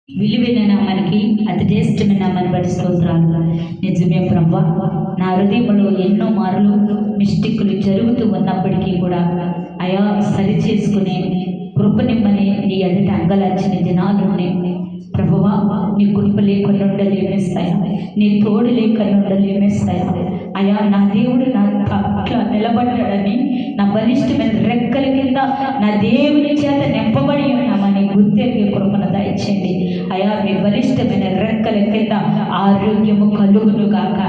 విలువైన నామానికి అతి జ్యేష్ఠమైన నామాన్ని బట్టి స్తోత్రాలు. నిజమే ప్రభా, నా హృదయంలో ఎన్నో మార్లు మిస్టేకులు జరుగుతూ ఉన్నప్పటికీ కూడా అయా సరి చేసుకునే కృపనిమ్మని నీ ఎదుట అంగలార్చిన దినాలునే ప్రభువా, నీ కృప లేకుండా ఉండలేమేస్తాయా, నీ తోడు లేకుండా ఉండలేమేస్తాయా అయా. నా దేవుడు నా పట్ల నిలబడ్డాడని నా బలిష్టమైన రెక్కల కింద నా దేవుని చేత నింపబడి ఉన్నామని గుర్తెరిగే కృపను దయచేయండి అయా. మీ బలిష్టమైన రెక్కల కింద ఆరోగ్యము కలుగును గాక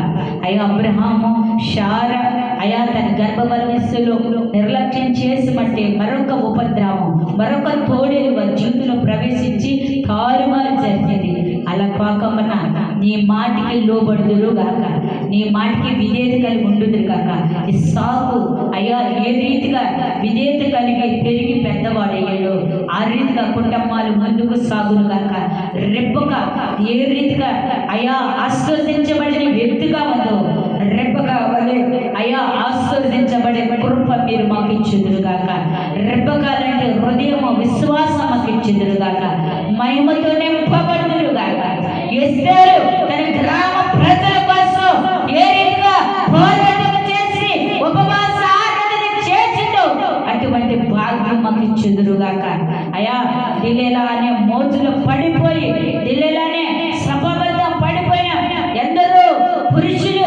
అయా. అబ్రహాము శారా అయా తన గర్భవరస్సులో నిర్లక్ష్యం చేసిమంటే మరొక ఉపద్రవం, మరొక తోడేలు వారి జీవితంలో ప్రవేశించి తారుమారు జరిగింది. అలా కాకమన్నా నీ మాటికి లోబడుదురు గాక, నీ మాటికి విధేయత కలిగి ఉండుదురు గాక. ఇస్సాకు అయ్యా ఏ రీతిగా విధేయత కలిగి పెరిగి పెద్దవాడయ్యాడో ఆ రీతిగా కుటుంబాలు ముందుకు సాగును గాక. రెప్పక ఏ రీతిగా అయ్యా ఆశీర్వదించబడిన వ్యక్తిగా ఉందో రెప్పక వలె అయ్యా ఆశీర్వదించబడే కృప మీరు మాకు ఇచ్చుదురు గాక. రెప్పకాలంటే హృదయము విశ్వాసం మాకు ఇచ్చుదురు గాక. మహిమతో నింపబడుదురు గాక. ఎస్తేరు తన గ్రామ ప్రజల కోసం ఏ రీతిగా పోరాటం చేసి ఉపవాస ఆరాధన చేసిందో అటువంటి భాగ్యం మాకు ఇచ్చుదురు గాక అయా. దిలేలా అనే మోజులో పడిపోయి, దిలేలానే సభబద్ధం పడిపోయిన ఎందరో పురుషులు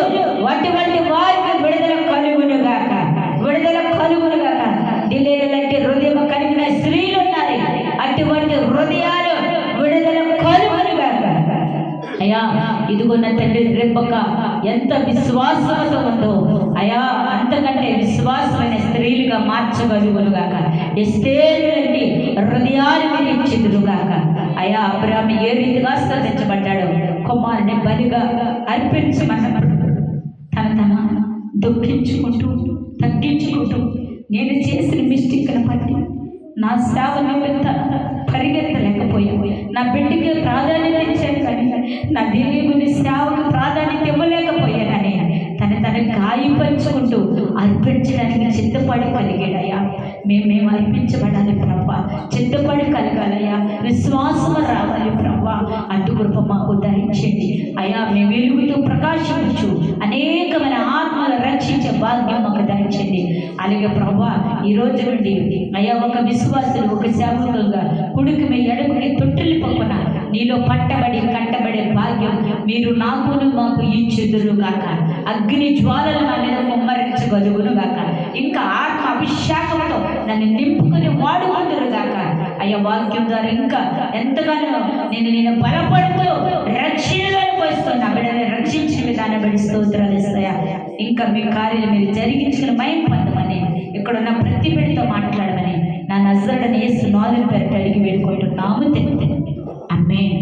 అటువంటి వారికి విడుదల కలుగును గాక, విడుదల కలుగును గాక. దిలేలంటే హృదయం కలిగిన స్త్రీలు ఉన్నారు, అటువంటి హృదయాలు విడుదల కలుగును గాక అయా. ఇదిగో నా తండ్రి రెప్పక ఎంత విశ్వాసంతో ఉందో అయా, అంతకంటే విశ్వాసమైన స్త్రీలుగా మార్చగలుగును గాక. ఎస్తేరు లాంటి హృదయాలు మీరు ఇచ్చిదురు గాక అయా. అబ్రాహాము ఏ రీతిగా ఆశీర్వదించబడ్డాడో కుమారుని బలిగా అర్పించమన్నప్పుడు తన దుఃఖించుకుంటూ తగ్గించుకుంటూ నేను చేసిన మిస్టేక్ను బట్టి నా సేవ నిమిత్తం పరిగెత్తలేకపోయా, నా బిడ్డకి ప్రాధాన్యత ఇచ్చాను కానీ నా దేవుని సేవకు ప్రాధాన్యత ఇవ్వలేకపోయానని తను గాయపరుచుకుంటూ అర్పించడానికి సిద్ధపడి కలిగాడయ్యా. మేము అర్పించబడాలి ప్రభా, సిద్ధపడి కలగాలయ్యా, విశ్వాసం రావాలి ప్రభా. అటు కృప మాకు దయచేయండి అయ్యా. మేము వెలుగుతూ ప్రకాశించు అనేకమైన ఆత్మలు రక్షించే భాగ్యం మాకు దయచేయండి. అలాగే ప్రభా, ఈ రోజు నుండి అయ్యా ఒక విశ్వాసులు, ఒక సేవకులుగా కుడికి మీ ఎడమకి తొట్టిల్లి పక్కన నీలో పట్టబడి కట్టబడే భాగ్యం మీరు నాకును మాకు ఇచ్చుదురు గాక. అగ్ని జ్వాలలు నా మీద కుమ్మరించగలుగును గాక. ఇంకా ఆత్మ అభిషేకంతో నన్ను నింపుకుని వాడుకుందురు గాక అయ్యా. వాక్యం ద్వారా ఇంకా ఎంతగానో నేను బలపడుతూ రక్షణలోకి వస్తున్నా, బిడ్డని రక్షించిన విధానం బట్టి స్తోత్రాలు ఇస్తాయా. ఇంకా మీ కార్యాలు మీరు జరిగించుకుని మయం పొందమని, ఇక్కడ ఉన్న ప్రతి బిడ్డతో మాట్లాడమని నా నజరుడైన యేసు నామమున పేరిట అడిగి వేడుకుంటున్నాము తండ్రి. ఆమేన్.